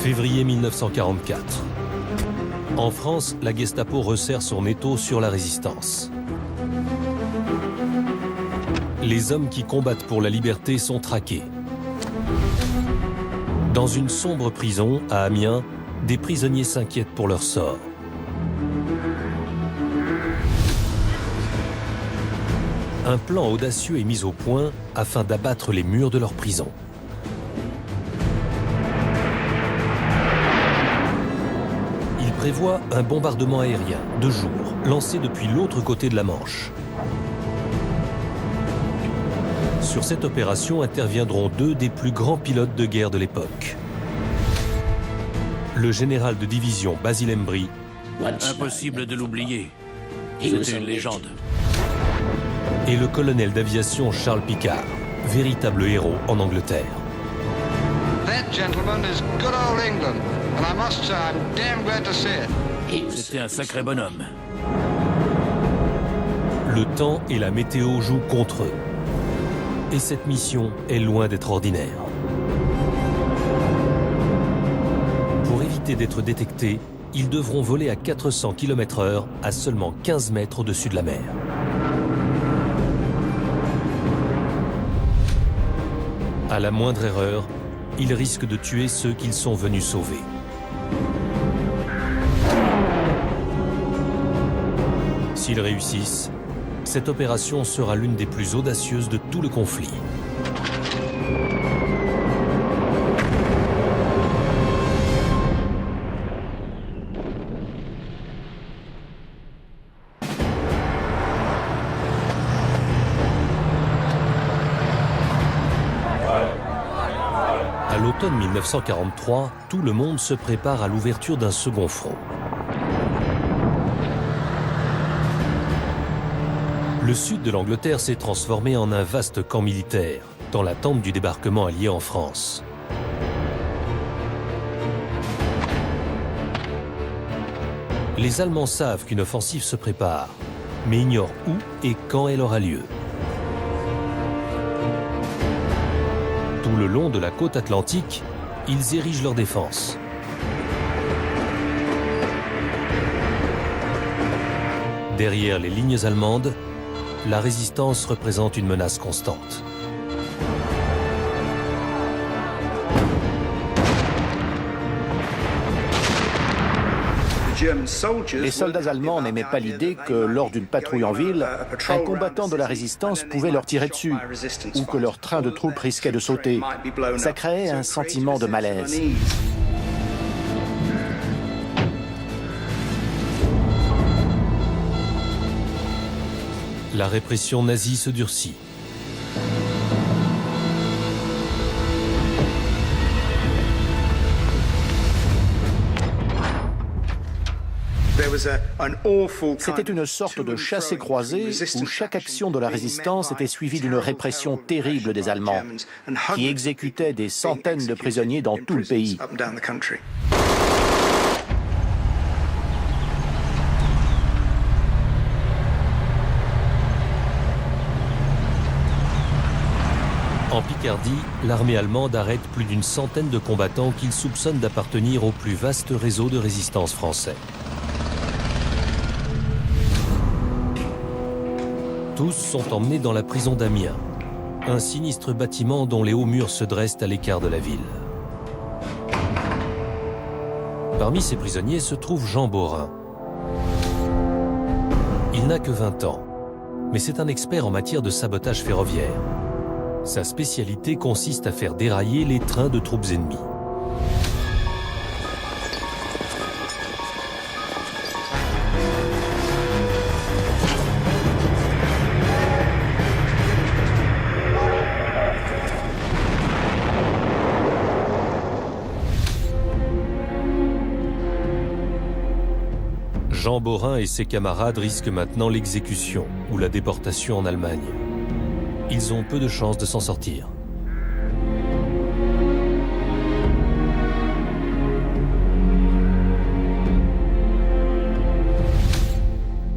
Février 1944. En France, la Gestapo resserre son étau sur la résistance. Les hommes qui combattent pour la liberté sont traqués. Dans une sombre prison, à Amiens, des prisonniers s'inquiètent pour leur sort. Un plan audacieux est mis au point afin d'abattre les murs de leur prison. Il prévoit un bombardement aérien de jour, lancé depuis l'autre côté de la Manche. Sur cette opération interviendront deux des plus grands pilotes de guerre de l'époque. Le général de division Basile Embry. Impossible de l'oublier. C'était une légende. Et le colonel d'aviation Charles Picard, véritable héros en Angleterre. That gentleman is good old England, and I must say I'm damn glad to see it. C'était un sacré bonhomme. Le temps et la météo jouent contre eux. Et cette mission est loin d'être ordinaire. Pour éviter d'être détectés, ils devront voler à 400 km/h à seulement 15 mètres au-dessus de la mer. À la moindre erreur, ils risquent de tuer ceux qu'ils sont venus sauver. S'ils réussissent, cette opération sera l'une des plus audacieuses de tout le conflit. À l'automne 1943, tout le monde se prépare à l'ouverture d'un second front. Le sud de l'Angleterre s'est transformé en un vaste camp militaire, dans l'attente du débarquement allié en France. Les Allemands savent qu'une offensive se prépare, mais ignorent où et quand elle aura lieu. Tout le long de la côte atlantique, ils érigent leur défense. Derrière les lignes allemandes, la résistance représente une menace constante. Les soldats allemands n'aimaient pas l'idée que lors d'une patrouille en ville, un combattant de la résistance pouvait leur tirer dessus ou que leur train de troupes risquait de sauter. Ça créait un sentiment de malaise. La répression nazie se durcit. C'était une sorte de chassé-croisé où chaque action de la résistance était suivie d'une répression terrible des Allemands, qui exécutaient des centaines de prisonniers dans tout le pays. En Picardie, l'armée allemande arrête plus d'une centaine de combattants qu'ils soupçonnent d'appartenir au plus vaste réseau de résistance français. Tous sont emmenés dans la prison d'Amiens, un sinistre bâtiment dont les hauts murs se dressent à l'écart de la ville. Parmi ces prisonniers se trouve Jean Borin. Il n'a que 20 ans, mais c'est un expert en matière de sabotage ferroviaire. Sa spécialité consiste à faire dérailler les trains de troupes ennemies. Jean Borin et ses camarades risquent maintenant l'exécution ou la déportation en Allemagne. Ils ont peu de chances de s'en sortir.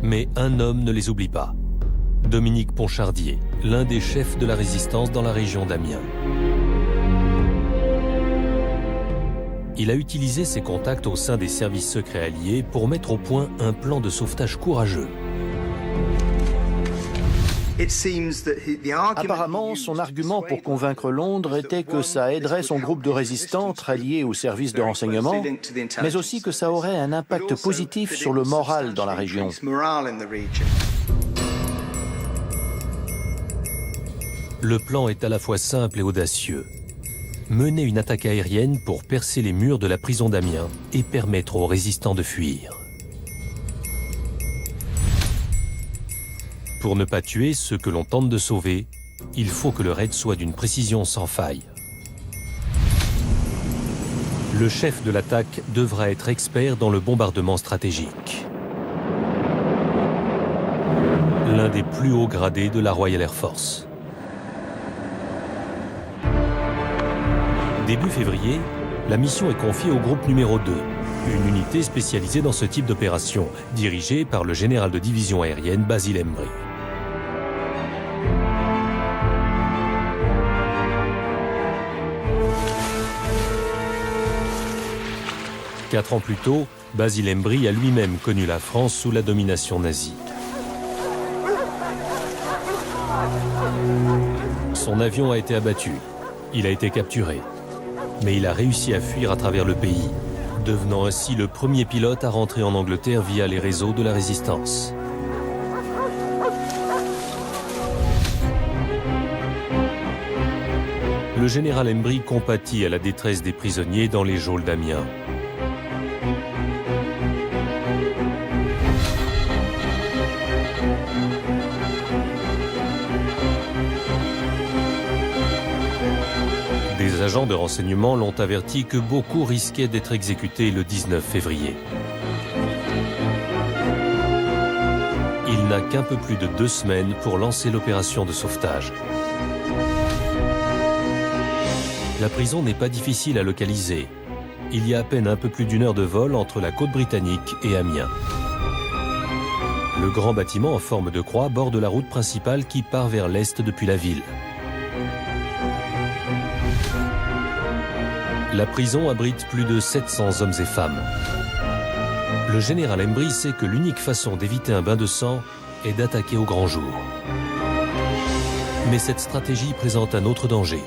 Mais un homme ne les oublie pas. Dominique Ponchardier, l'un des chefs de la résistance dans la région d'Amiens. il a utilisé ses contacts au sein des services secrets alliés pour mettre au point un plan de sauvetage courageux. Apparemment, son argument pour convaincre Londres était que ça aiderait son groupe de résistants ralliés aux services de renseignement, mais aussi que ça aurait un impact positif sur le moral dans la région. Le plan est à la fois simple et audacieux. Mener une attaque aérienne pour percer les murs de la prison d'Amiens et permettre aux résistants de fuir. Pour ne pas tuer ceux que l'on tente de sauver, il faut que le raid soit d'une précision sans faille. Le chef de l'attaque devra être expert dans le bombardement stratégique. L'un des plus hauts gradés de la Royal Air Force. Début février, la mission est confiée au groupe numéro 2, une unité spécialisée dans ce type d'opération, dirigée par le général de division aérienne Basil Embry. 4 ans plus tôt, Basil Embry a lui-même connu la France sous la domination nazie. Son avion a été abattu. Il a été capturé. Mais il a réussi à fuir à travers le pays, devenant ainsi le premier pilote à rentrer en Angleterre via les réseaux de la résistance. Le général Embry compatit à la détresse des prisonniers dans les geôles d'Amiens. Des agents de renseignement l'ont averti que beaucoup risquaient d'être exécutés le 19 février. Il n'a qu'un peu plus de 2 semaines pour lancer l'opération de sauvetage. La prison n'est pas difficile à localiser. Il y a à peine un peu plus d'1 heure de vol entre la côte britannique et Amiens. Le grand bâtiment en forme de croix borde la route principale qui part vers l'est depuis la ville. La prison abrite plus de 700 hommes et femmes. Le général Embry sait que l'unique façon d'éviter un bain de sang est d'attaquer au grand jour. Mais cette stratégie présente un autre danger.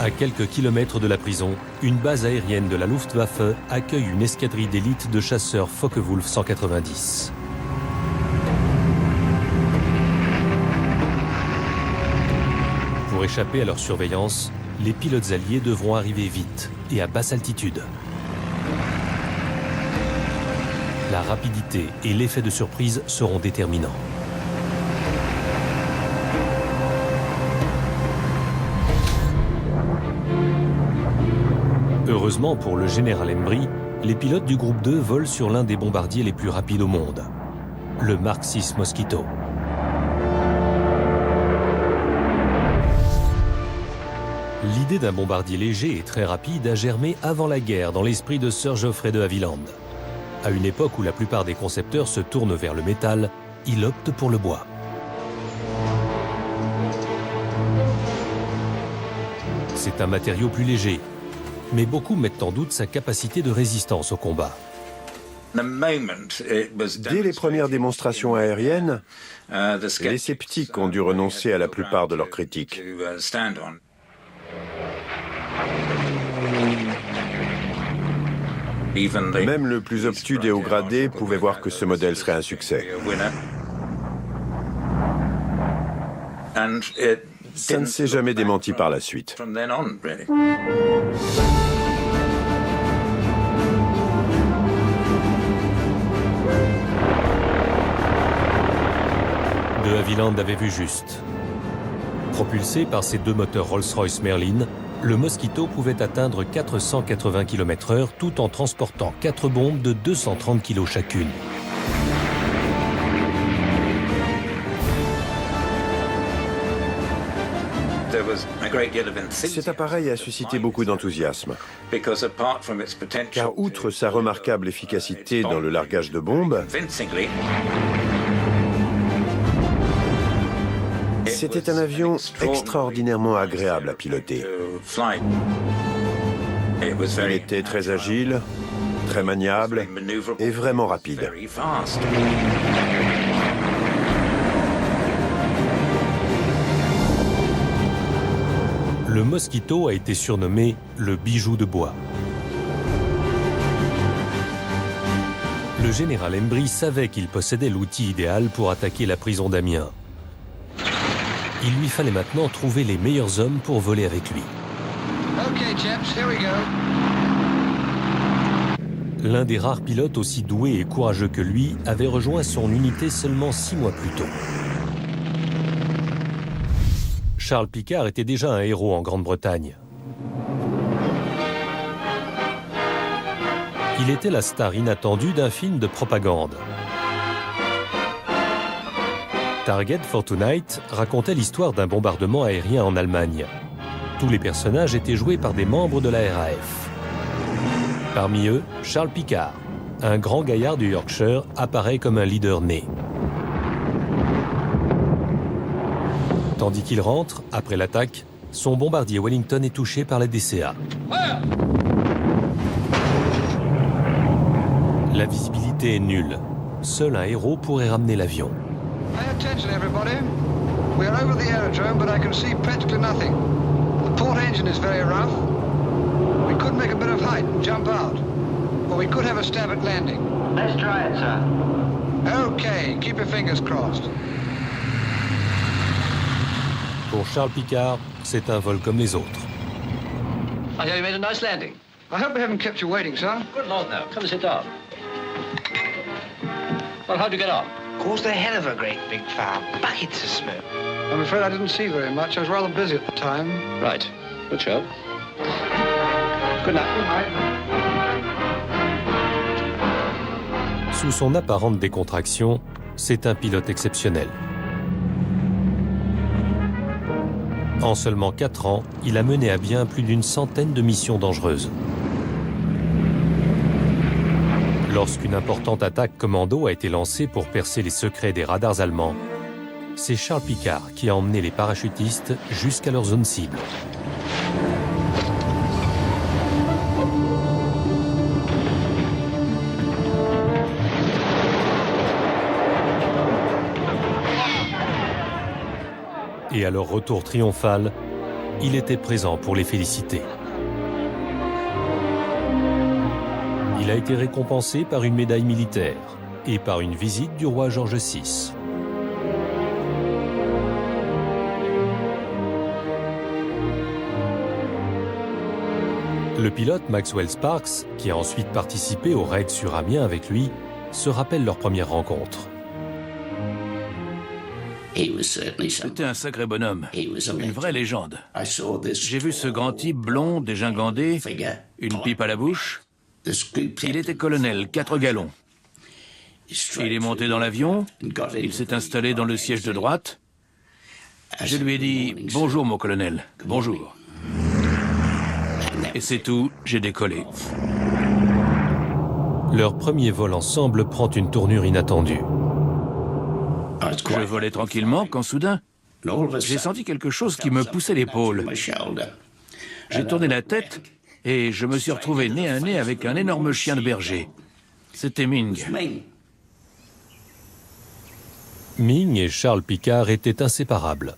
À quelques kilomètres de la prison, une base aérienne de la Luftwaffe accueille une escadrille d'élite de chasseurs Focke-Wulf 190. Pour échapper à leur surveillance, les pilotes alliés devront arriver vite et à basse altitude. La rapidité et l'effet de surprise seront déterminants. Heureusement pour le général Embry, les pilotes du groupe 2 volent sur l'un des bombardiers les plus rapides au monde, le Mark VI Mosquito. L'idée d'un bombardier léger et très rapide a germé avant la guerre dans l'esprit de Sir Geoffrey de Havilland. À une époque où la plupart des concepteurs se tournent vers le métal, il opte pour le bois. C'est un matériau plus léger, mais beaucoup mettent en doute sa capacité de résistance au combat. Dès les premières démonstrations aériennes, les sceptiques ont dû renoncer à la plupart de leurs critiques. Même le plus obtus des hauts gradés pouvait voir que ce modèle serait un succès. Ça ne s'est jamais démenti par la suite. De Havilland avait vu juste. Propulsé par ses 2 moteurs Rolls-Royce Merlin, le Mosquito pouvait atteindre 480 km/h tout en transportant 4 bombes de 230 kg chacune. Cet appareil a suscité beaucoup d'enthousiasme, car outre sa remarquable efficacité dans le largage de bombes, c'était un avion extraordinairement agréable à piloter. Il était très agile, très maniable et vraiment rapide. Le Mosquito a été surnommé le bijou de bois. Le général Embry savait qu'il possédait l'outil idéal pour attaquer la prison d'Amiens. Il lui fallait maintenant trouver les meilleurs hommes pour voler avec lui. Okay, chaps, here we go. L'un des rares pilotes aussi doués et courageux que lui avait rejoint son unité seulement 6 mois plus tôt. Charles Picard était déjà un héros en Grande-Bretagne. Il était la star inattendue d'un film de propagande. Target for Tonight racontait l'histoire d'un bombardement aérien en Allemagne. Tous les personnages étaient joués par des membres de la RAF. Parmi eux, Charles Picard, un grand gaillard du Yorkshire, apparaît comme un leader né. Tandis qu'il rentre, après l'attaque, son bombardier Wellington est touché par la DCA. La visibilité est nulle. Seul un héros pourrait ramener l'avion. Pay attention, everybody. We are over the aerodrome, but I can see practically nothing. The port engine is very rough. We could make a bit of height and jump out. Or we could have a stab at landing. Let's try it, sir. Okay, keep your fingers crossed. Pour Charles Picard, c'est un vol comme les autres. I hear you made a nice landing. I hope we haven't kept you waiting, sir. Good Lord, no. Come and sit down. Well, how'd you get on? Caused a hell of a great big fire. Buckets of smoke. I'm afraid I didn't see very much. I was rather busy at the time. Right. Good show. Good night. Good night. Sous son apparente décontraction, c'est un pilote exceptionnel. En seulement 4 ans, il a mené à bien plus d'une centaine de missions dangereuses. Lorsqu'une importante attaque commando a été lancée pour percer les secrets des radars allemands, c'est Charles Picard qui a emmené les parachutistes jusqu'à leur zone cible. Et à leur retour triomphal, il était présent pour les féliciter. Il a été récompensé par une médaille militaire et par une visite du roi George VI. Le pilote Maxwell Sparks, qui a ensuite participé au raid sur Amiens avec lui, se rappelle leur première rencontre. C'était un sacré bonhomme, une vraie légende. J'ai vu ce grand type blond, dégingandé, une pipe à la bouche. Il était colonel, 4 galons. Il est monté dans l'avion, il s'est installé dans le siège de droite. Je lui ai dit « Bonjour, mon colonel, bonjour ». Et c'est tout, j'ai décollé. Leur premier vol ensemble prend une tournure inattendue. Je volais tranquillement quand soudain, j'ai senti quelque chose qui me poussait l'épaule. J'ai tourné la tête et je me suis retrouvé nez à nez avec un énorme chien de berger. C'était Ming. Ming et Charles Picard étaient inséparables.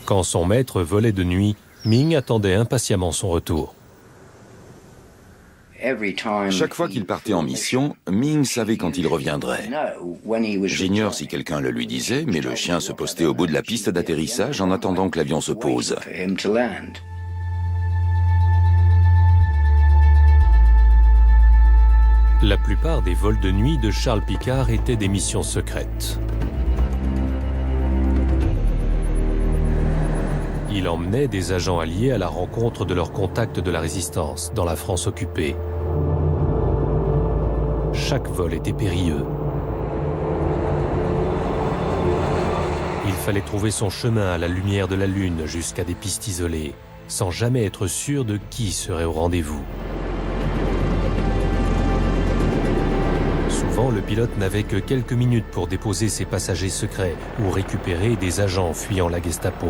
Quand son maître volait de nuit, Ming attendait impatiemment son retour. Chaque fois qu'il partait en mission, Ming savait quand il reviendrait. J'ignore si quelqu'un le lui disait, mais le chien se postait au bout de la piste d'atterrissage en attendant que l'avion se pose. La plupart des vols de nuit de Charles Picard étaient des missions secrètes. Il emmenait des agents alliés à la rencontre de leurs contacts de la résistance dans la France occupée. Chaque vol était périlleux. Il fallait trouver son chemin à la lumière de la Lune jusqu'à des pistes isolées, sans jamais être sûr de qui serait au rendez-vous. Souvent, le pilote n'avait que quelques minutes pour déposer ses passagers secrets ou récupérer des agents fuyant la Gestapo.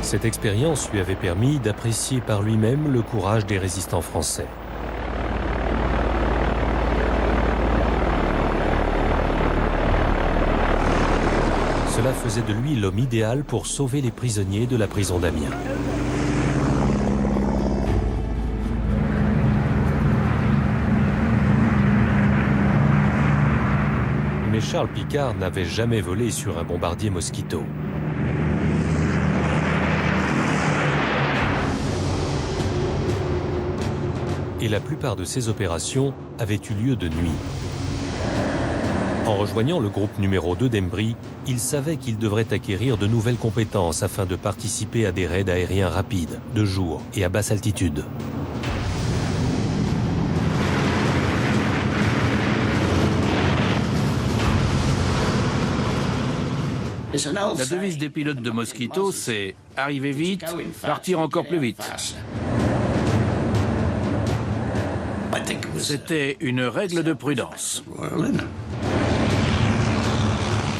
Cette expérience lui avait permis d'apprécier par lui-même le courage des résistants français. Cela faisait de lui l'homme idéal pour sauver les prisonniers de la prison d'Amiens. Mais Charles Picard n'avait jamais volé sur un bombardier Mosquito. Et la plupart de ces opérations avaient eu lieu de nuit. En rejoignant le groupe numéro 2 d'Embry, il savait qu'il devrait acquérir de nouvelles compétences afin de participer à des raids aériens rapides, de jour et à basse altitude. La devise des pilotes de Mosquito, c'est « arriver vite, partir encore plus vite ». C'était une règle de prudence.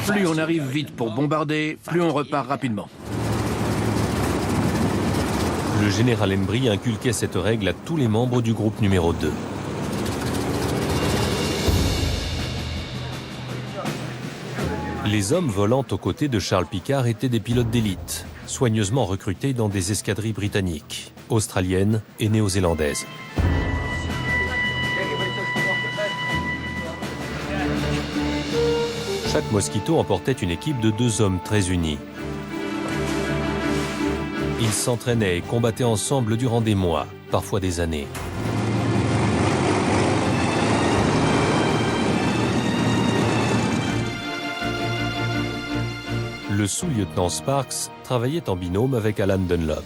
Plus on arrive vite pour bombarder, plus on repart rapidement. Le général Embry inculquait cette règle à tous les membres du groupe numéro 2. Les hommes volant aux côtés de Charles Picard étaient des pilotes d'élite, soigneusement recrutés dans des escadrilles britanniques, australiennes et néo-zélandaises. Chaque Mosquito emportait une équipe de 2 hommes très unis. Ils s'entraînaient et combattaient ensemble durant des mois, parfois des années. Le sous-lieutenant Sparks travaillait en binôme avec Alan Dunlop.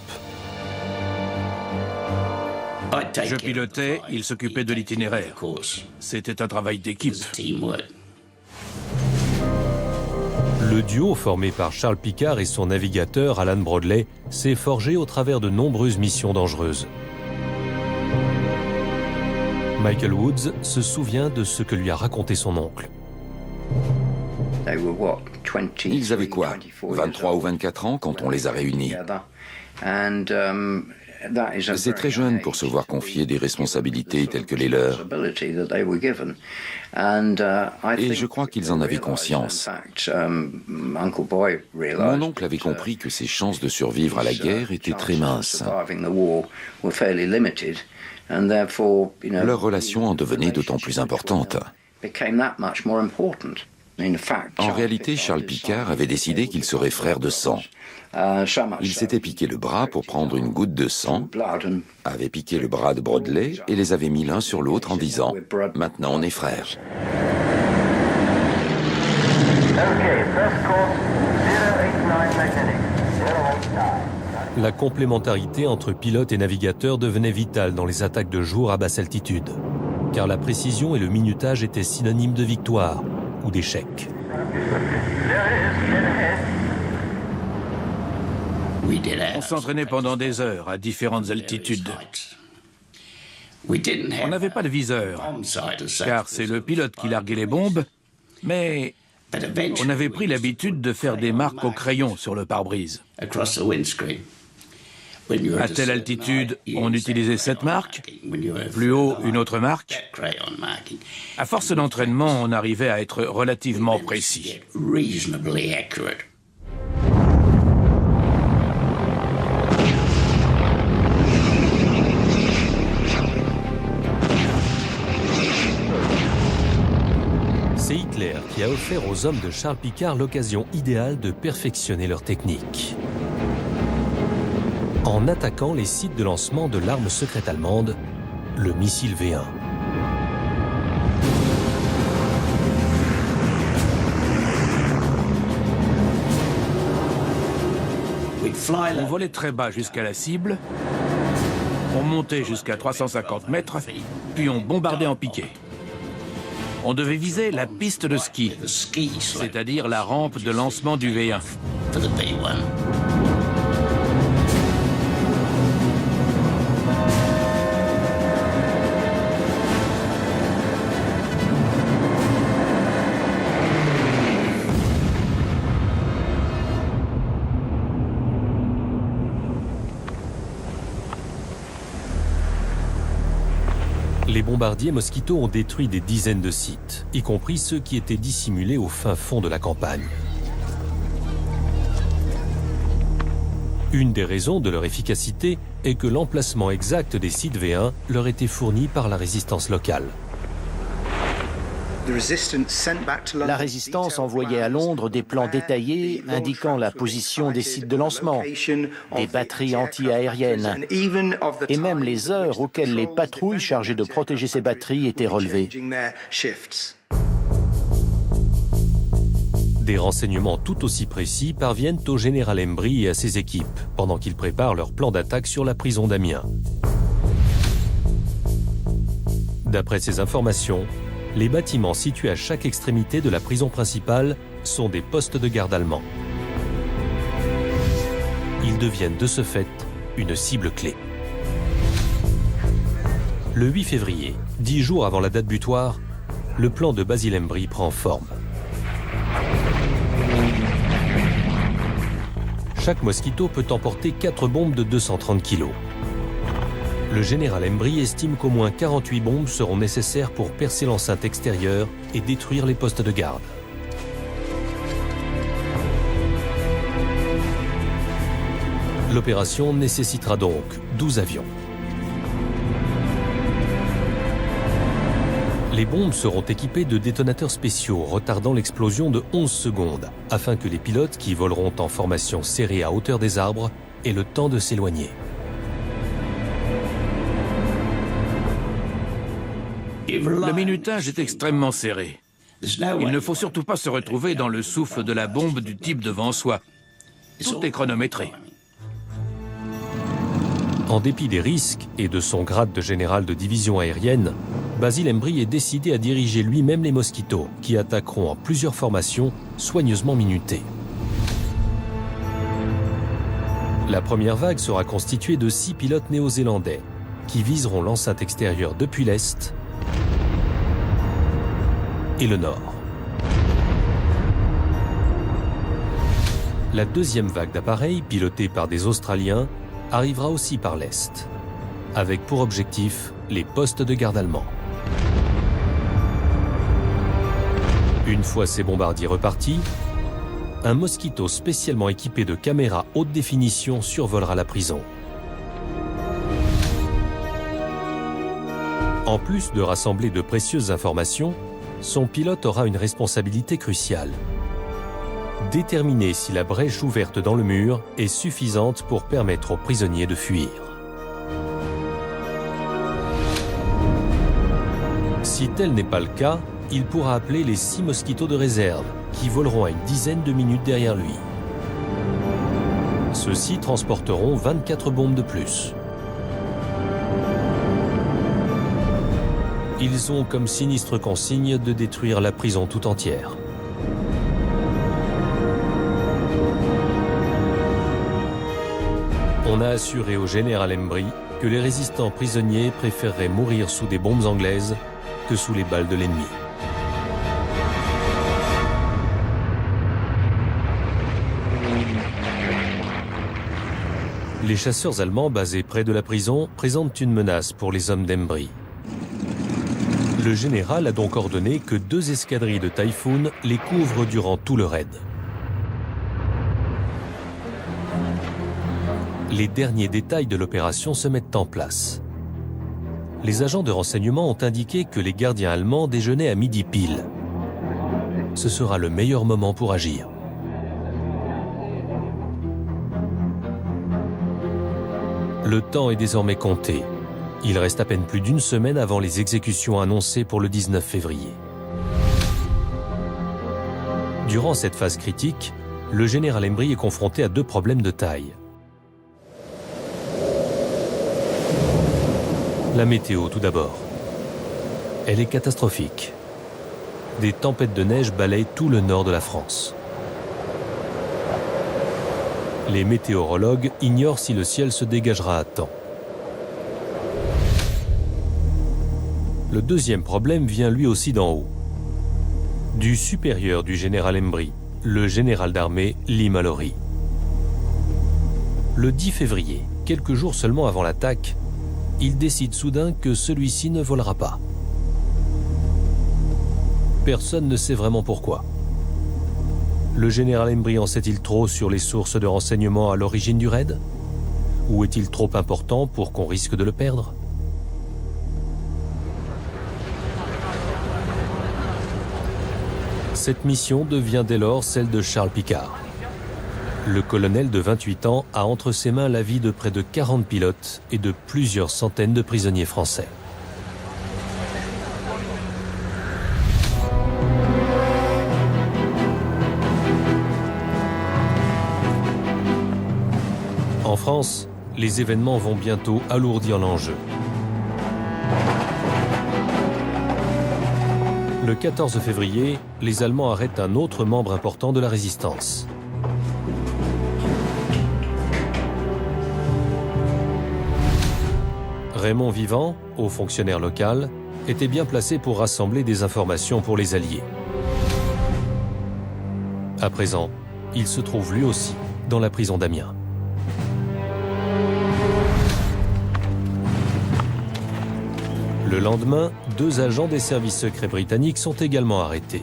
Je pilotais, il s'occupait de l'itinéraire. C'était un travail d'équipe. Le duo formé par Charles Picard et son navigateur Alan Brodley s'est forgé au travers de nombreuses missions dangereuses. Michael Woods se souvient de ce que lui a raconté son oncle. Ils avaient quoi, 23 ou 24 ans quand on les a réunis? C'est très jeune pour se voir confier des responsabilités telles que les leurs. Et je crois qu'ils en avaient conscience. Mon oncle avait compris que ses chances de survivre à la guerre étaient très minces. Leur relation en devenait d'autant plus importante. En réalité, Charles Picard avait décidé qu'il serait frère de sang. Il s'était piqué le bras pour prendre une goutte de sang, avait piqué le bras de Brodley et les avait mis l'un sur l'autre en disant « Maintenant on est frères ». La complémentarité entre pilote et navigateur devenait vitale dans les attaques de jour à basse altitude, car la précision et le minutage étaient synonymes de victoire ou d'échec. On s'entraînait pendant des heures à différentes altitudes. On n'avait pas de viseur, car c'est le pilote qui larguait les bombes, mais on avait pris l'habitude de faire des marques au crayon sur le pare-brise. À telle altitude, on utilisait cette marque, plus haut, une autre marque. À force d'entraînement, on arrivait à être relativement précis. C'est Hitler qui a offert aux hommes de Charles Picard l'occasion idéale de perfectionner leur technique. En attaquant les sites de lancement de l'arme secrète allemande, le missile V1. On volait très bas jusqu'à la cible, on montait jusqu'à 350 mètres, puis on bombardait en piqué. On devait viser la piste de ski, c'est-à-dire la rampe de lancement du V1. Les bombardiers Mosquito ont détruit des dizaines de sites, y compris ceux qui étaient dissimulés au fin fond de la campagne. Une des raisons de leur efficacité est que l'emplacement exact des sites V1 leur était fourni par la résistance locale. La résistance envoyait à Londres des plans détaillés indiquant la position des sites de lancement, des batteries anti-aériennes et même les heures auxquelles les patrouilles chargées de protéger ces batteries étaient relevées. Des renseignements tout aussi précis parviennent au général Embry et à ses équipes pendant qu'ils préparent leur plan d'attaque sur la prison d'Amiens. D'après ces informations, les bâtiments situés à chaque extrémité de la prison principale sont des postes de garde allemands. Ils deviennent de ce fait une cible clé. Le 8 février, 10 jours avant la date butoir, le plan de Basil Embry prend forme. Chaque Mosquito peut emporter 4 bombes de 230 kg. Le général Embry estime qu'au moins 48 bombes seront nécessaires pour percer l'enceinte extérieure et détruire les postes de garde. L'opération nécessitera donc 12 avions. Les bombes seront équipées de détonateurs spéciaux retardant l'explosion de 11 secondes afin que les pilotes qui voleront en formation serrée à hauteur des arbres aient le temps de s'éloigner. Le minutage est extrêmement serré. Il ne faut surtout pas se retrouver dans le souffle de la bombe du type devant soi. Tout est chronométré. En dépit des risques et de son grade de général de division aérienne, Basil Embry est décidé à diriger lui-même les Mosquitos, qui attaqueront en plusieurs formations soigneusement minutées. La première vague sera constituée de 6 pilotes néo-zélandais, qui viseront l'enceinte extérieure depuis l'Est et le Nord. La deuxième vague d'appareils, pilotée par des Australiens, arrivera aussi par l'Est, avec pour objectif les postes de garde allemands. Une fois ces bombardiers repartis, un Mosquito spécialement équipé de caméras haute définition survolera la prison. En plus de rassembler de précieuses informations, son pilote aura une responsabilité cruciale. Déterminer si la brèche ouverte dans le mur est suffisante pour permettre aux prisonniers de fuir. Si tel n'est pas le cas, il pourra appeler les 6 Mosquitos de réserve, qui voleront à une dizaine de minutes derrière lui. Ceux-ci transporteront 24 bombes de plus. Ils ont comme sinistre consigne de détruire la prison tout entière. On a assuré au général Embry que les résistants prisonniers préféreraient mourir sous des bombes anglaises que sous les balles de l'ennemi. Les chasseurs allemands basés près de la prison présentent une menace pour les hommes d'Embry. Le général a donc ordonné que 2 escadrilles de Typhoon les couvrent durant tout le raid. Les derniers détails de l'opération se mettent en place. Les agents de renseignement ont indiqué que les gardiens allemands déjeunaient à midi pile. Ce sera le meilleur moment pour agir. Le temps est désormais compté. Il reste à peine plus d'une semaine avant les exécutions annoncées pour le 19 février. Durant cette phase critique, le général Embry est confronté à 2 problèmes de taille. La météo tout d'abord. Elle est catastrophique. des tempêtes de neige balayent tout le nord de la France. Les météorologues ignorent si le ciel se dégagera à temps. Le deuxième problème vient lui aussi d'en haut. Du supérieur du général Embry, le général d'armée Lee Mallory. Le 10 février, quelques jours seulement avant l'attaque, il décide soudain que celui-ci ne volera pas. Personne ne sait vraiment pourquoi. Le général Embry en sait-il trop sur les sources de renseignements à l'origine du raid? Ou est-il trop important pour qu'on risque de le perdre? Cette mission devient dès lors celle de Charles Picard. Le colonel de 28 ans a entre ses mains la vie de près de 40 pilotes et de plusieurs centaines de prisonniers français. En France, les événements vont bientôt alourdir l'enjeu. Le 14 février, les Allemands arrêtent un autre membre important de la résistance. Raymond Vivant, haut fonctionnaire local, était bien placé pour rassembler des informations pour les Alliés. À présent, il se trouve lui aussi dans la prison d'Amiens. Le lendemain, 2 agents des services secrets britanniques sont également arrêtés.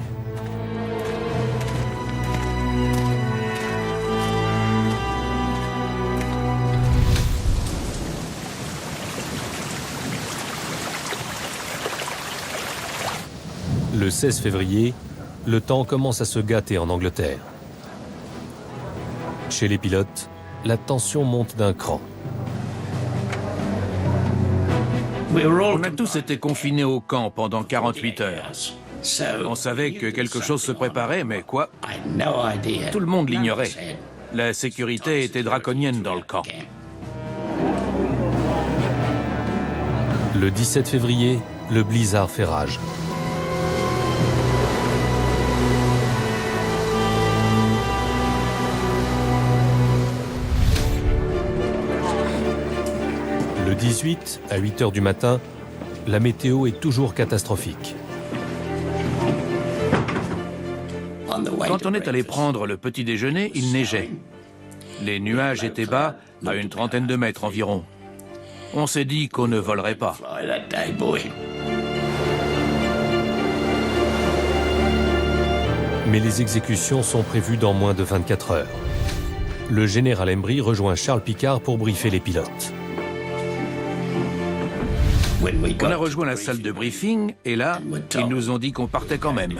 Le 16 février, le temps commence à se gâter en Angleterre. Chez les pilotes, la tension monte d'un cran. On a tous été confinés au camp pendant 48 heures. On savait que quelque chose se préparait, mais quoi? Tout le monde l'ignorait. La sécurité était draconienne dans le camp. Le 17 février, le blizzard fait rage. Le 18, à 8 heures du matin, la météo est toujours catastrophique. Quand on est allé prendre le petit déjeuner, il neigeait. Les nuages étaient bas, à une trentaine de mètres environ. On s'est dit qu'on ne volerait pas. Mais les exécutions sont prévues dans moins de 24 heures. Le général Embry rejoint Charles Picard pour briefer les pilotes. On a rejoint la salle de briefing et là, ils nous ont dit qu'on partait quand même.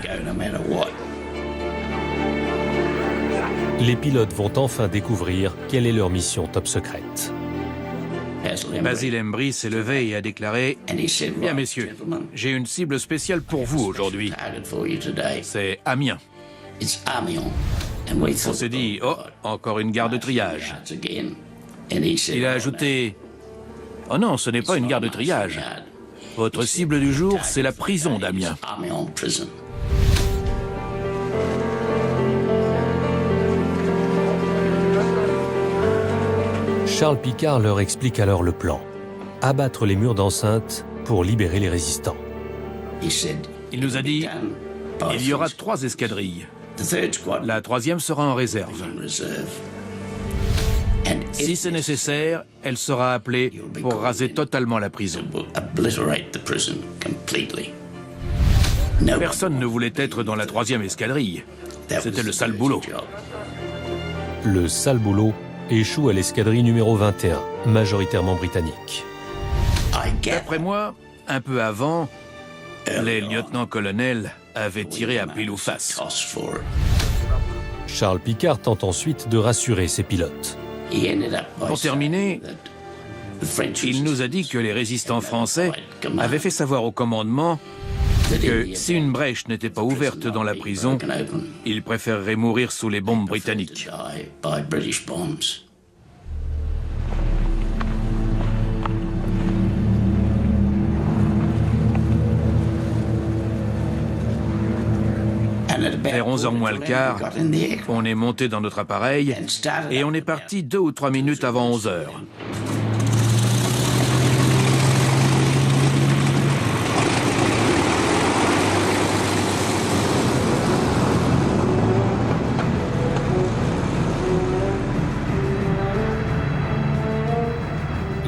Les pilotes vont enfin découvrir quelle est leur mission top secrète. Basil Embry s'est levé et a déclaré « Bien messieurs, j'ai une cible spéciale pour vous aujourd'hui. C'est Amiens. » On s'est dit « Oh, encore une gare de triage. » Il a ajouté « Oh non, ce n'est pas une gare de triage. Votre cible du jour, c'est la prison d'Amiens. » Charles Picard leur explique alors le plan. Abattre les murs d'enceinte pour libérer les résistants. Il nous a dit « Il y aura 3 escadrilles. La 3e sera en réserve. Si c'est nécessaire, elle sera appelée pour raser totalement la prison. » Personne ne voulait être dans la 3e escadrille. C'était le sale boulot. Le sale boulot échoue à l'escadrille numéro 21, majoritairement britannique. D'après moi, un peu avant, les lieutenants-colonels avaient tiré à pile ou face. Charles Picard tente ensuite de rassurer ses pilotes. Pour terminer, il nous a dit que les résistants français avaient fait savoir au commandement que si une brèche n'était pas ouverte dans la prison, ils préféreraient mourir sous les bombes britanniques. Vers 11h moins le quart, on est monté dans notre appareil et on est parti 2 ou 3 minutes avant 11h.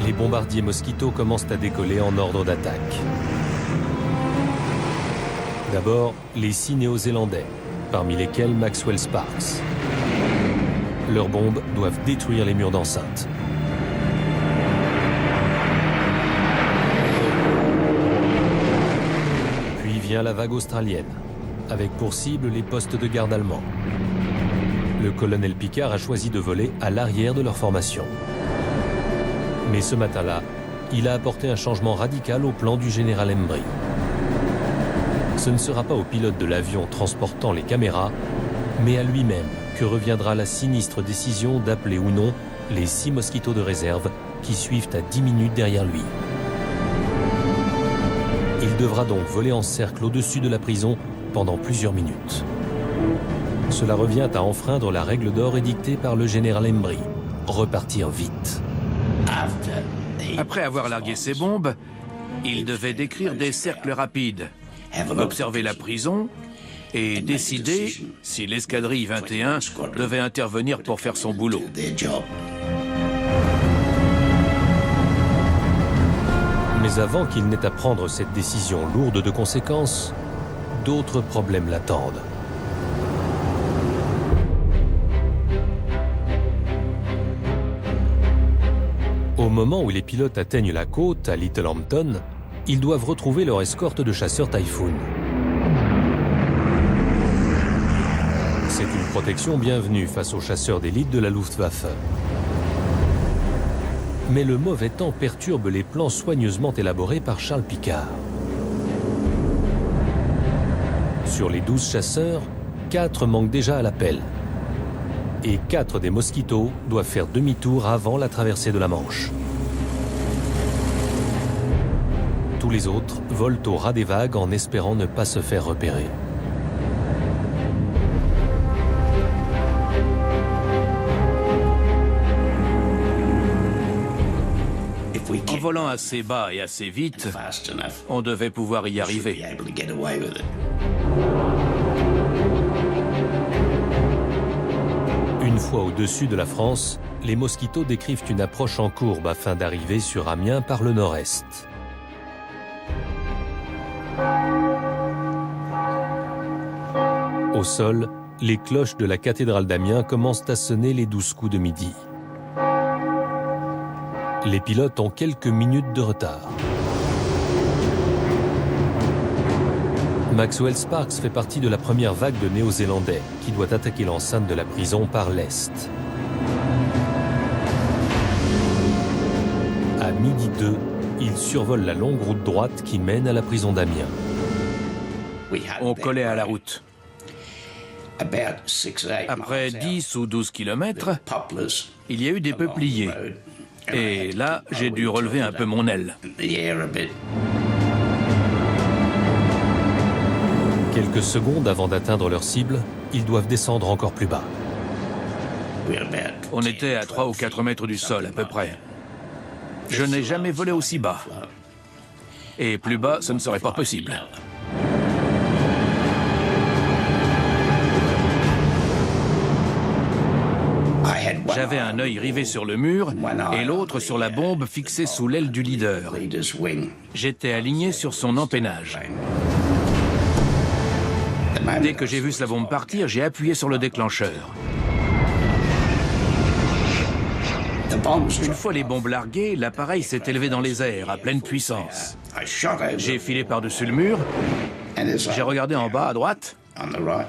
Les bombardiers Mosquito commencent à décoller en ordre d'attaque. D'abord, les 6 Néo-Zélandais, parmi lesquels Maxwell Sparks. Leurs bombes doivent détruire les murs d'enceinte. Puis vient la vague australienne, avec pour cible les postes de garde allemands. Le colonel Picard a choisi de voler à l'arrière de leur formation. Mais ce matin-là, il a apporté un changement radical au plan du général Embry. Ce ne sera pas au pilote de l'avion transportant les caméras, mais à lui-même que reviendra la sinistre décision d'appeler ou non les 6 Mosquitos de réserve qui suivent à 10 minutes derrière lui. Il devra donc voler en cercle au-dessus de la prison pendant plusieurs minutes. Cela revient à enfreindre la règle d'or édictée par le général Embry, repartir vite. Après avoir largué ses bombes, il devait décrire des cercles rapides, observer la prison et décider si l'escadrille 21 devait intervenir pour faire son boulot. Mais avant qu'il n'ait à prendre cette décision lourde de conséquences, d'autres problèmes l'attendent. Au moment où les pilotes atteignent la côte, à Littlehampton, ils doivent retrouver leur escorte de chasseurs Typhoon. C'est une protection bienvenue face aux chasseurs d'élite de la Luftwaffe. Mais le mauvais temps perturbe les plans soigneusement élaborés par Charles Picard. Sur les 12 chasseurs, 4 manquent déjà à l'appel. Et 4 des Mosquitos doivent faire demi-tour avant la traversée de la Manche. Tous les autres volent au ras des vagues en espérant ne pas se faire repérer. En volant assez bas et assez vite, on devait pouvoir y arriver. Une fois au-dessus de la France, les Mosquitos décrivent une approche en courbe afin d'arriver sur Amiens par le nord-est. Au sol, les cloches de la cathédrale d'Amiens commencent à sonner les 12 coups de midi. Les pilotes ont quelques minutes de retard. Maxwell Sparks fait partie de la première vague de Néo-Zélandais qui doit attaquer l'enceinte de la prison par l'est. À midi 2, il survole la longue route droite qui mène à la prison d'Amiens. On collait à la route. Après 10 ou 12 kilomètres, il y a eu des peupliers. Et là, j'ai dû relever un peu mon aile. Quelques secondes avant d'atteindre leur cible, ils doivent descendre encore plus bas. On était à 3 ou 4 mètres du sol, à peu près. Je n'ai jamais volé aussi bas. Et plus bas, ce ne serait pas possible. J'avais un œil rivé sur le mur et l'autre sur la bombe fixée sous l'aile du leader. J'étais aligné sur son empennage. Dès que j'ai vu la bombe partir, j'ai appuyé sur le déclencheur. Une fois les bombes larguées, l'appareil s'est élevé dans les airs à pleine puissance. J'ai filé par-dessus le mur, j'ai regardé en bas à droite.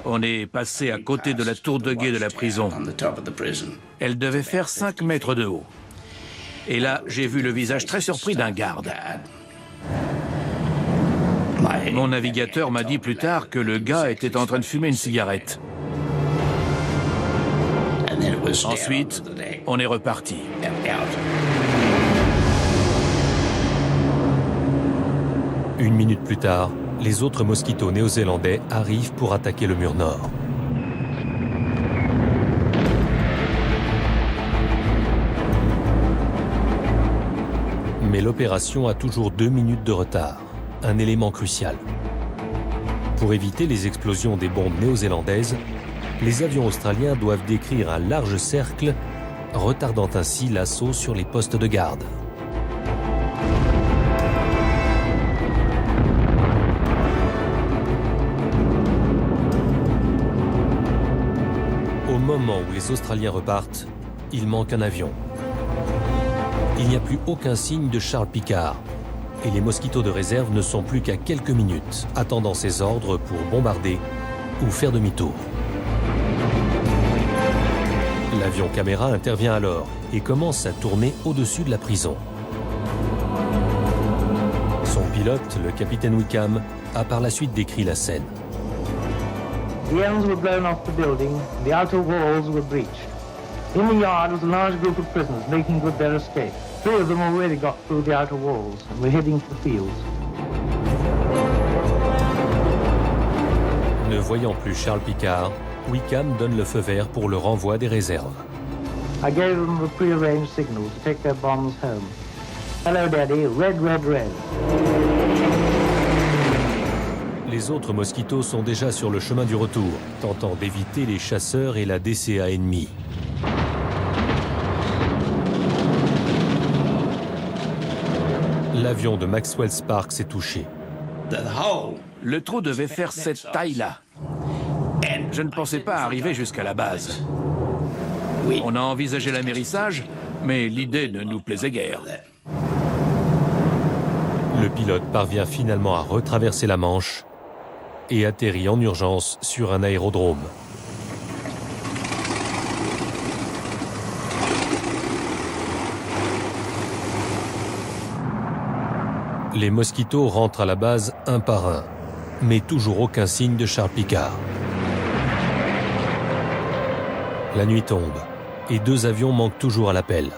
On est passé à côté de la tour de guet de la prison. Elle devait faire 5 mètres de haut. Et là, j'ai vu le visage très surpris d'un garde. Mon navigateur m'a dit plus tard que le gars était en train de fumer une cigarette. Ensuite, on est reparti. Une minute plus tard, les autres Mosquitos néo-zélandais arrivent pour attaquer le mur nord. Mais l'opération a toujours 2 minutes de retard, un élément crucial. Pour éviter les explosions des bombes néo-zélandaises, les avions australiens doivent décrire un large cercle, retardant ainsi l'assaut sur les postes de garde. Au moment où les Australiens repartent, il manque un avion. Il n'y a plus aucun signe de Charles Picard et les Mosquitos de réserve ne sont plus qu'à quelques minutes, attendant ses ordres pour bombarder ou faire demi-tour. L'avion caméra intervient alors et commence à tourner au-dessus de la prison. Son pilote, le capitaine Wickham, a par la suite décrit la scène. The ends were blown off the building, the outer walls were breached. In the yard was a large group of prisoners making good their escape. 3 of them already got through the outer walls and were heading to the fields. Ne voyant plus Charles Picard, Wickham donne le feu vert pour le renvoi des réserves. I gave them the prearranged signal to take their bombs home. Hello, Daddy. Red, red, red. Les autres Mosquitos sont déjà sur le chemin du retour, tentant d'éviter les chasseurs et la DCA ennemie. L'avion de Maxwell Sparks est touché. Le trou devait faire cette taille-là. Je ne pensais pas arriver jusqu'à la base. On a envisagé l'amérissage, mais l'idée ne nous plaisait guère. Le pilote parvient finalement à retraverser la Manche et atterrit en urgence sur un aérodrome. Les Mosquitos rentrent à la base un par un, mais toujours aucun signe de Charles Picard. La nuit tombe et 2 avions manquent toujours à l'appel.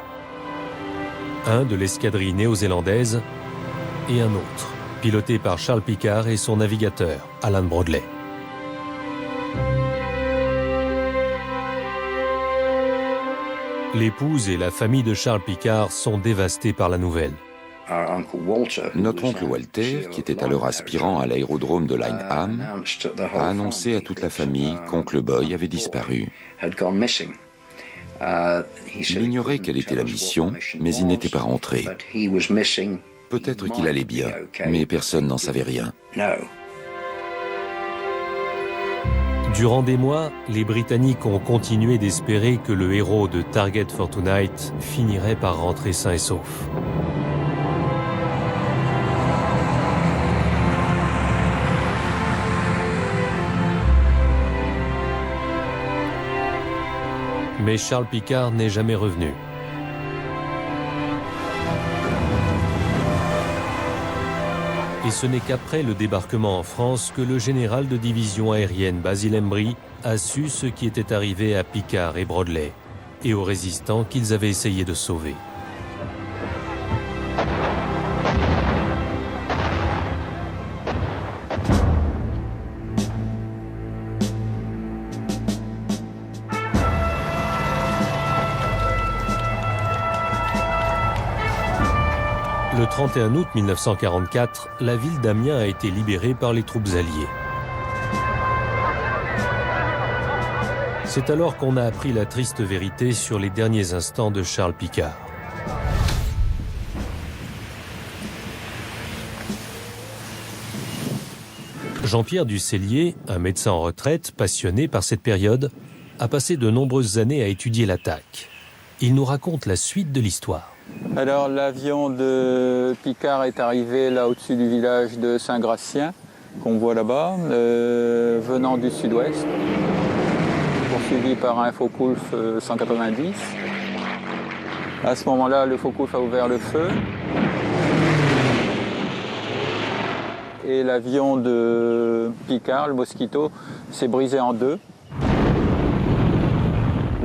Un de l'escadrille néo-zélandaise et un autre, piloté par Charles Picard et son navigateur, Alan Brodley. L'épouse et la famille de Charles Picard sont dévastés par la nouvelle. Notre oncle Walter, qui était alors aspirant à l'aérodrome de Lyneham, a annoncé à toute la famille qu'oncle Boy avait disparu. Il ignorait quelle était la mission, mais il n'était pas rentré. Peut-être qu'il allait bien, mais personne n'en savait rien. Durant des mois, les Britanniques ont continué d'espérer que le héros de Target Fortune finirait par rentrer sain et sauf. Mais Charles Picard n'est jamais revenu. Et ce n'est qu'après le débarquement en France que le général de division aérienne Basil Embry a su ce qui était arrivé à Picard et Brodley et aux résistants qu'ils avaient essayé de sauver. Le 31 août 1944, la ville d'Amiens a été libérée par les troupes alliées. C'est alors qu'on a appris la triste vérité sur les derniers instants de Charles Picard. Jean-Pierre Ducellier, un médecin en retraite passionné par cette période, a passé de nombreuses années à étudier l'attaque. Il nous raconte la suite de l'histoire. Alors l'avion de Picard est arrivé là au-dessus du village de Saint-Gratien, qu'on voit là-bas, venant du sud-ouest, poursuivi par un Focke-Wulf 190. À ce moment-là, le Focke-Wulf a ouvert le feu. Et l'avion de Picard, le Mosquito, s'est brisé en 2.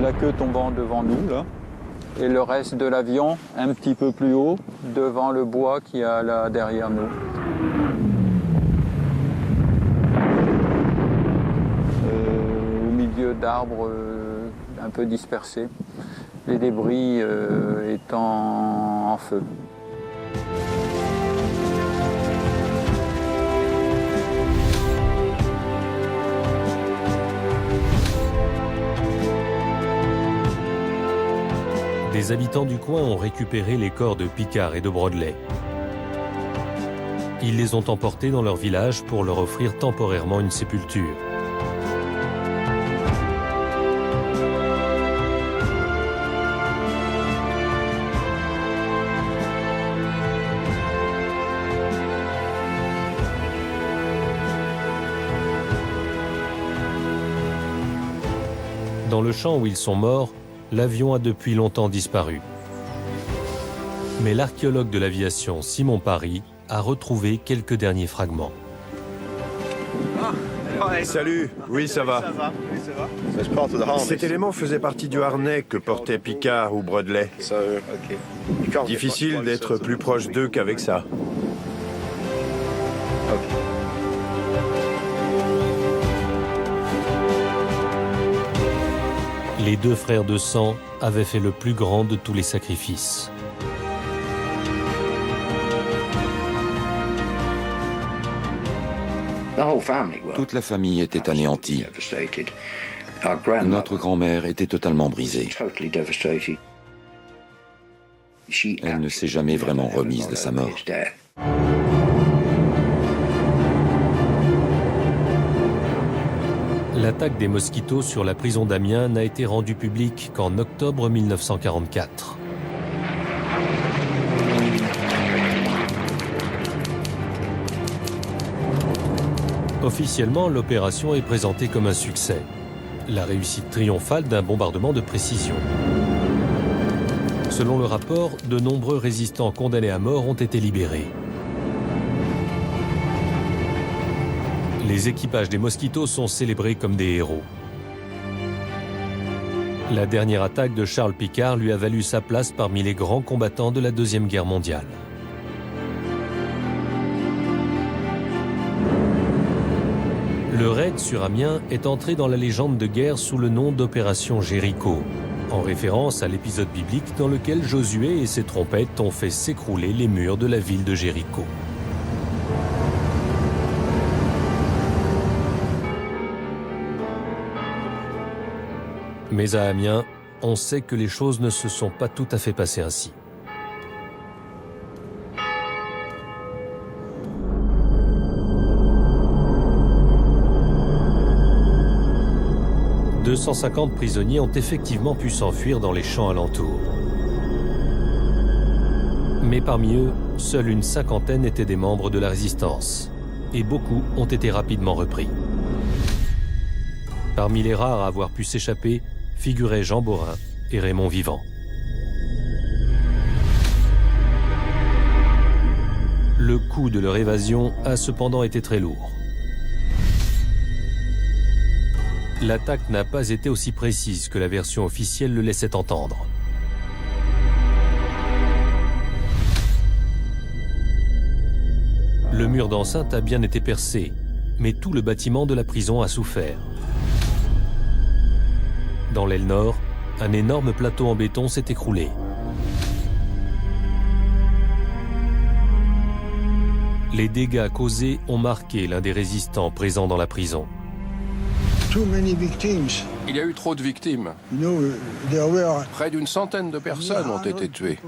La queue tombant devant nous, là. Et le reste de l'avion un petit peu plus haut, devant le bois qu'il y a là derrière nous. Au milieu d'arbres un peu dispersés, les débris étant en feu. les habitants du coin ont récupéré les corps de Picard et de Brodley. Ils les ont emportés dans leur village pour leur offrir temporairement une sépulture. Dans le champ où ils sont morts, l'avion a depuis longtemps disparu. Mais l'archéologue de l'aviation Simon Parry a retrouvé quelques derniers fragments. Salut, oui ça va. Cet élément faisait partie du harnais que portaient Picard ou Brodley. Difficile d'être plus proche d'eux qu'avec ça. Les deux frères de sang avaient fait le plus grand de tous les sacrifices. Toute la famille était anéantie. Notre grand-mère était totalement brisée. Elle ne s'est jamais vraiment remise de sa mort. L'attaque des mosquitos sur la prison d'Amiens n'a été rendue publique qu'en octobre 1944. Officiellement, l'opération est présentée comme un succès, la réussite triomphale d'un bombardement de précision. Selon le rapport, de nombreux résistants condamnés à mort ont été libérés. Les équipages des mosquitos sont célébrés comme des héros. La dernière attaque de Charles Picard lui a valu sa place parmi les grands combattants de la Deuxième Guerre mondiale. Le raid sur Amiens est entré dans la légende de guerre sous le nom d'Opération Jéricho, en référence à l'épisode biblique dans lequel Josué et ses trompettes ont fait s'écrouler les murs de la ville de Jéricho. Mais à Amiens, on sait que les choses ne se sont pas tout à fait passées ainsi. « 250 prisonniers ont effectivement pu s'enfuir dans les champs alentours. Mais parmi eux, seule une cinquantaine étaient des membres de la résistance, et beaucoup ont été rapidement repris. Parmi les rares à avoir pu s'échapper, figuraient Jean Borin et Raymond Vivant. Le coût de leur évasion a cependant été très lourd. L'attaque n'a pas été aussi précise que la version officielle le laissait entendre. Le mur d'enceinte a bien été percé, mais tout le bâtiment de la prison a souffert. Dans l'aile nord, un énorme plateau en béton s'est écroulé. Les dégâts causés ont marqué l'un des résistants présents dans la prison. Il y a eu trop de victimes. Près d'une centaine de personnes ont été tuées.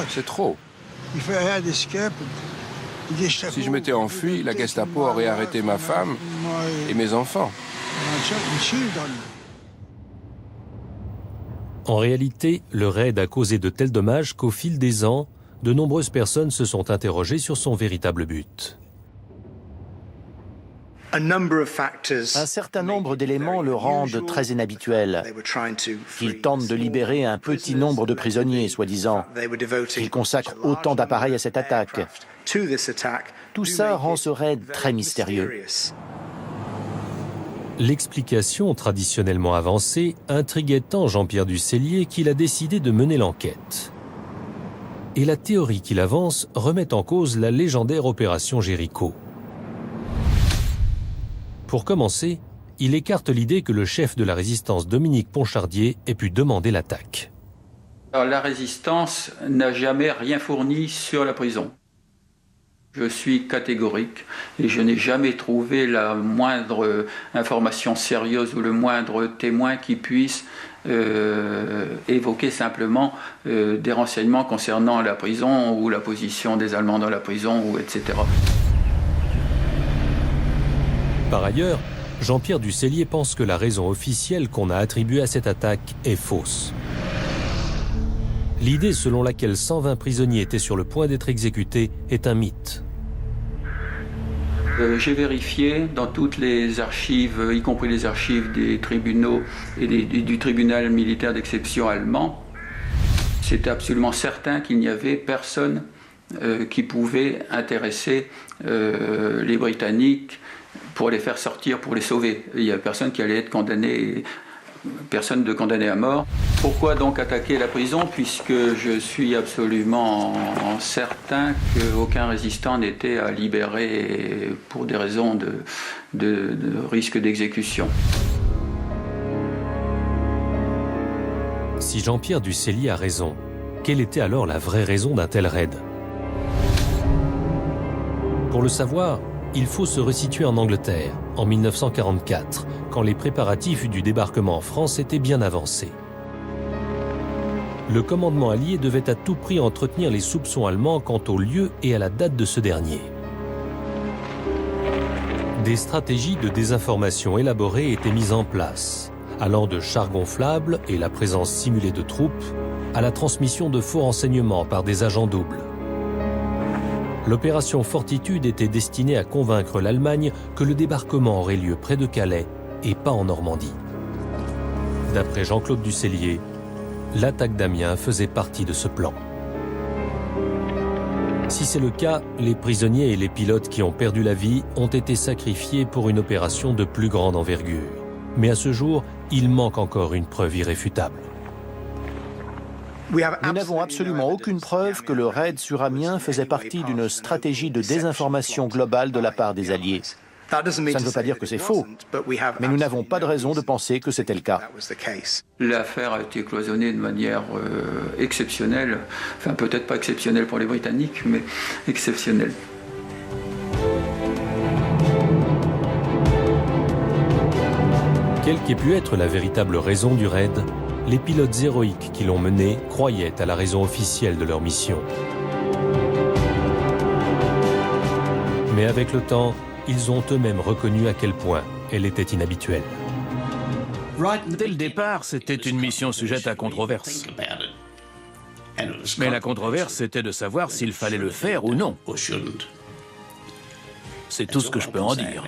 C'est trop. Si je m'étais enfui, la Gestapo aurait arrêté ma femme et mes enfants. En réalité, le raid a causé de tels dommages qu'au fil des ans, de nombreuses personnes se sont interrogées sur son véritable but. Un certain nombre d'éléments le rendent très inhabituel. Qu'il tente de libérer un petit nombre de prisonniers, soi-disant. Qu'il consacre autant d'appareils à cette attaque. Tout ça rend ce raid très mystérieux. L'explication traditionnellement avancée intriguait tant Jean-Pierre Ducellier qu'il a décidé de mener l'enquête. Et la théorie qu'il avance remet en cause la légendaire opération Jéricho. Pour commencer, il écarte l'idée que le chef de la résistance Dominique Ponchardier ait pu demander l'attaque. La résistance n'a jamais rien fourni sur la prison. Je suis catégorique et je n'ai jamais trouvé la moindre information sérieuse ou le moindre témoin qui puisse évoquer simplement des renseignements concernant la prison ou la position des Allemands dans la prison, ou etc. Par ailleurs, Jean-Pierre Ducellier pense que la raison officielle qu'on a attribuée à cette attaque est fausse. L'idée selon laquelle 120 prisonniers étaient sur le point d'être exécutés est un mythe. J'ai vérifié dans toutes les archives, y compris les archives des tribunaux et du tribunal militaire d'exception allemand. C'était absolument certain qu'il n'y avait personne qui pouvait intéresser les Britanniques pour les faire sortir, pour les sauver. Il n'y a personne qui allait être condamné, personne de condamné à mort. Pourquoi donc attaquer la prison, puisque je suis absolument certain qu'aucun résistant n'était à libérer pour des raisons de risque d'exécution. Si Jean-Pierre Ducellier a raison, quelle était alors la vraie raison d'un tel raid? Pour le savoir, il faut se resituer en Angleterre, en 1944, quand les préparatifs du débarquement en France étaient bien avancés. Le commandement allié devait à tout prix entretenir les soupçons allemands quant au lieu et à la date de ce dernier. Des stratégies de désinformation élaborées étaient mises en place, allant de chars gonflables et la présence simulée de troupes, à la transmission de faux renseignements par des agents doubles. L'opération Fortitude était destinée à convaincre l'Allemagne que le débarquement aurait lieu près de Calais et pas en Normandie. D'après Jean-Claude Ducellier, l'attaque d'Amiens faisait partie de ce plan. Si c'est le cas, les prisonniers et les pilotes qui ont perdu la vie ont été sacrifiés pour une opération de plus grande envergure. Mais à ce jour, il manque encore une preuve irréfutable. Nous n'avons absolument aucune preuve que le raid sur Amiens faisait partie d'une stratégie de désinformation globale de la part des Alliés. Ça ne veut pas dire que c'est faux, mais nous n'avons pas de raison de penser que c'était le cas. L'affaire a été cloisonnée de manière exceptionnelle, enfin peut-être pas exceptionnelle pour les Britanniques, mais exceptionnelle. Quelle qu'ait pu être la véritable raison du raid, les pilotes héroïques qui l'ont mené croyaient à la raison officielle de leur mission. Mais avec le temps, ils ont eux-mêmes reconnu à quel point elle était inhabituelle. Dès le départ, c'était une mission sujette à controverse. Mais la controverse, c'était de savoir s'il fallait le faire ou non. C'est tout ce que je peux en dire.